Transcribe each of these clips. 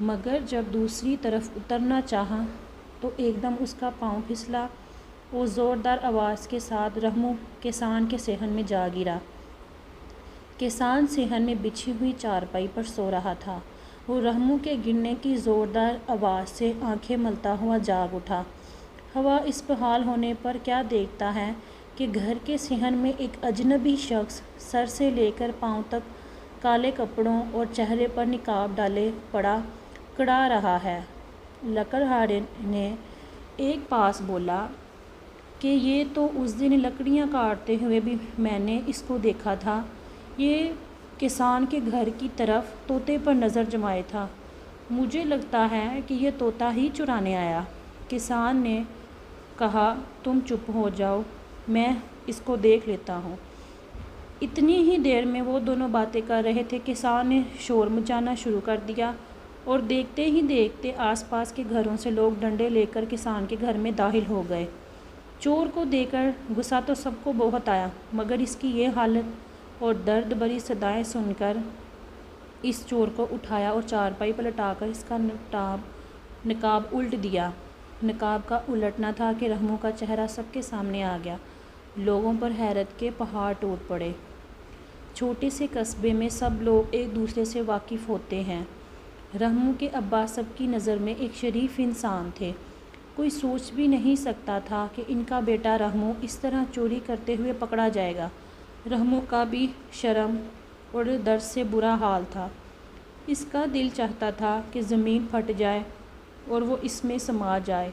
مگر جب دوسری طرف اترنا چاہا تو ایک دم اس کا پاؤں پھسلا اور زوردار آواز کے ساتھ رحمو کسان کے صحن میں جا گرا۔ کسان صحن میں بچھی ہوئی چارپائی پر سو رہا تھا۔ وہ رحمو کے گرنے کی زوردار آواز سے آنکھیں ملتا ہوا جاگ اٹھا۔ ہوا اس بحال ہونے پر کیا دیکھتا ہے کہ گھر کے صحن میں ایک اجنبی شخص سر سے لے کر پاؤں تک کالے کپڑوں اور چہرے پر نقاب ڈالے پڑا کڑا رہا ہے۔ لکڑہارے نے ایک پاس بولا کہ یہ تو اس دن لکڑیاں کاٹتے ہوئے بھی میں نے اس کو دیکھا تھا، یہ کسان کے گھر کی طرف طوطے پر نظر جمائے تھا، مجھے لگتا ہے کہ یہ طوطا ہی چرانے آیا۔ کسان نے کہا تم چپ ہو جاؤ، میں اس کو دیکھ لیتا ہوں۔ اتنی ہی دیر میں وہ دونوں باتیں کر رہے تھے، کسان نے شور مچانا شروع کر دیا اور دیکھتے ہی دیکھتے آس پاس کے گھروں سے لوگ ڈنڈے لے کر کسان کے گھر میں داخل ہو گئے۔ چور کو دیکھ کر غصہ تو سب کو بہت آیا، مگر اس کی یہ حالت اور درد بھری صدائیں سن کر اس چور کو اٹھایا اور چارپائی پلٹا کر اس کا نقاب الٹ دیا۔ نقاب کا الٹنا تھا کہ رحمو کا چہرہ سب کے سامنے آ گیا۔ لوگوں پر حیرت کے پہاڑ ٹوٹ پڑے۔ چھوٹے سے قصبے میں سب لوگ ایک دوسرے سے واقف ہوتے ہیں۔ رحمو کے ابا سب کی نظر میں ایک شریف انسان تھے۔ کوئی سوچ بھی نہیں سکتا تھا کہ ان کا بیٹا رحمو اس طرح چوری کرتے ہوئے پکڑا جائے گا۔ رحمو کا بھی شرم اور درد سے برا حال تھا۔ اس کا دل چاہتا تھا کہ زمین پھٹ جائے اور وہ اس میں سما جائے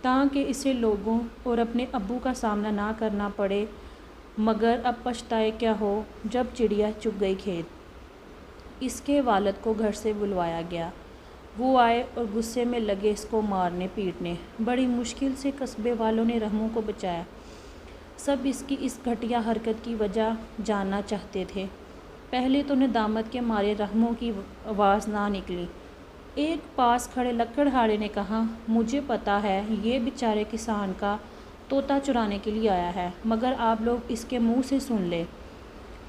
تاکہ اسے لوگوں اور اپنے ابو کا سامنا نہ کرنا پڑے، مگر اب پچھتائے کیا ہو جب چڑیا چگ گئی کھیت۔ اس کے والد کو گھر سے بلوایا گیا۔ وہ آئے اور غصے میں لگے اس کو مارنے پیٹنے۔ بڑی مشکل سے قصبے والوں نے رحمو کو بچایا۔ سب اس کی اس گھٹیا حرکت کی وجہ جاننا چاہتے تھے۔ پہلے تو ندامت کے مارے رحمو کی آواز نہ نکلی۔ ایک پاس کھڑے لکڑہارے نے کہا مجھے پتا ہے یہ بیچارے کسان کا طوطا چرانے کے لیے آیا ہے، مگر آپ لوگ اس کے منہ سے سن لیں۔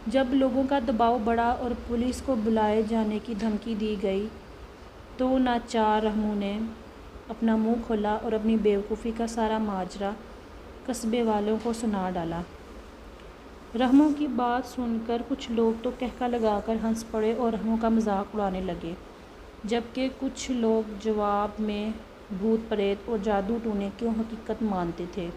جب لوگوں کا دباؤ بڑھا اور پولیس کو بلائے جانے کی دھمکی دی گئی تو ناچار رحمو نے اپنا منہ کھولا اور اپنی بیوقوفی کا سارا ماجرا قصبے والوں کو سنا ڈالا۔ رحمو کی بات سن کر کچھ لوگ تو قہقہ لگا کر ہنس پڑے اور رحمو کا مذاق اڑانے لگے، جبکہ کچھ لوگ جواب میں بھوت پریت اور جادو ٹونے کو حقیقت مانتے تھے۔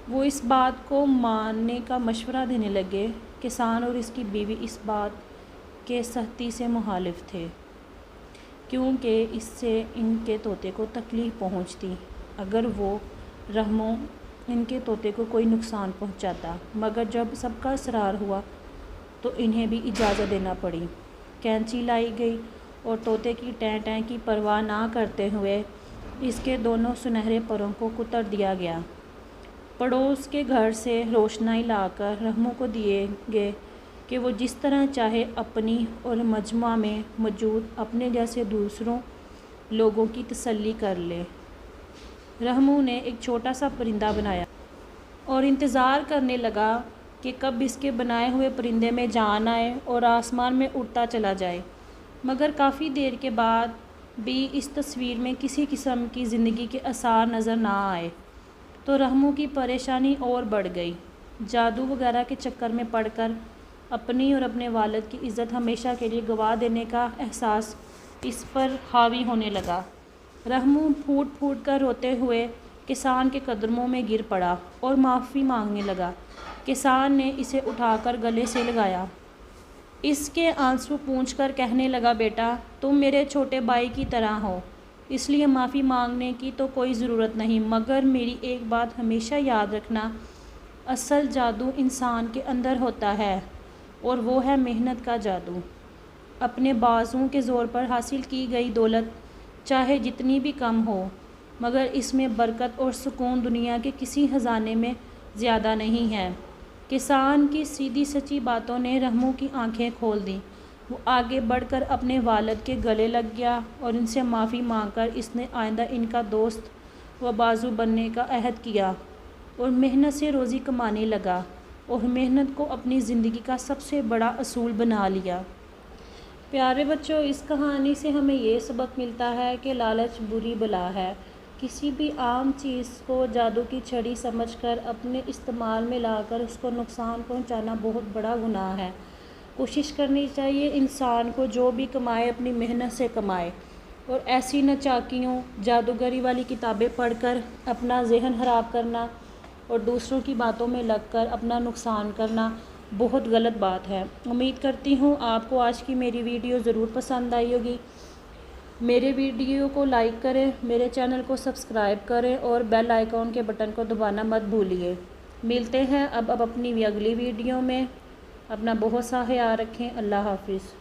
وہ اس بات کو ماننے کا مشورہ دینے لگے۔ کسان اور اس کی بیوی اس بات کے سختی سے مخالف تھے، کیونکہ اس سے ان کے طوطے کو تکلیف پہنچتی اگر وہ رحمو ان کے طوطے کو کوئی نقصان پہنچاتا، مگر جب سب کا اصرار ہوا تو انہیں بھی اجازت دینا پڑی۔ کینچی لائی گئی اور طوطے کی ٹیں ٹیں کی پرواہ نہ کرتے ہوئے اس کے دونوں سنہرے پروں کو کتر دیا گیا۔ پڑوس کے گھر سے روشنائی لا کر رحمو کو دیے گئے کہ وہ جس طرح چاہے اپنی اور مجمع میں موجود اپنے جیسے دوسروں لوگوں کی تسلی کر لے۔ رحمو نے ایک چھوٹا سا پرندہ بنایا اور انتظار کرنے لگا کہ کب اس کے بنائے ہوئے پرندے میں جان آئے اور آسمان میں اڑتا چلا جائے، مگر کافی دیر کے بعد بھی اس تصویر میں کسی قسم کی زندگی کے آثار نظر نہ آئے تو رحمو کی پریشانی اور بڑھ گئی۔ جادو وغیرہ کے چکر میں پڑ کر اپنی اور اپنے والد کی عزت ہمیشہ کے لیے گنوا دینے کا احساس اس پر حاوی ہونے لگا۔ رحمو پھوٹ پھوٹ کر روتے ہوئے کسان کے قدموں میں گر پڑا اور معافی مانگنے لگا۔ کسان نے اسے اٹھا کر گلے سے لگایا، اس کے آنسو پونچھ کر کہنے لگا بیٹا تم میرے چھوٹے بھائی کی طرح ہو، اس لیے معافی مانگنے کی تو کوئی ضرورت نہیں، مگر میری ایک بات ہمیشہ یاد رکھنا، اصل جادو انسان کے اندر ہوتا ہے اور وہ ہے محنت کا جادو۔ اپنے بازوؤں کے زور پر حاصل کی گئی دولت چاہے جتنی بھی کم ہو، مگر اس میں برکت اور سکون دنیا کے کسی خزانے میں زیادہ نہیں ہے۔ کسان کی سیدھی سچی باتوں نے رحمو کی آنکھیں کھول دیں۔ وہ آگے بڑھ کر اپنے والد کے گلے لگ گیا اور ان سے معافی مانگ کر اس نے آئندہ ان کا دوست و بازو بننے کا عہد کیا اور محنت سے روزی کمانے لگا اور محنت کو اپنی زندگی کا سب سے بڑا اصول بنا لیا۔ پیارے بچوں، اس کہانی سے ہمیں یہ سبق ملتا ہے کہ لالچ بری بلا ہے۔ کسی بھی عام چیز کو جادو کی چھڑی سمجھ کر اپنے استعمال میں لا کر اس کو نقصان پہنچانا بہت بڑا گناہ ہے۔ کوشش کرنی چاہیے انسان کو جو بھی کمائے اپنی محنت سے کمائے، اور ایسی نہ چاکیوں جادوگری والی کتابیں پڑھ کر اپنا ذہن خراب کرنا اور دوسروں کی باتوں میں لگ کر اپنا نقصان کرنا بہت غلط بات ہے۔ امید کرتی ہوں آپ کو آج کی میری ویڈیو ضرور پسند آئی ہوگی۔ میرے ویڈیو کو لائک کریں، میرے چینل کو سبسکرائب کریں اور بیل آئیکن کے بٹن کو دبانا مت بھولیے۔ ملتے ہیں اب اپنی اگلی ویڈیو میں۔ اپنا بہت سا خیال رکھیں۔ اللہ حافظ۔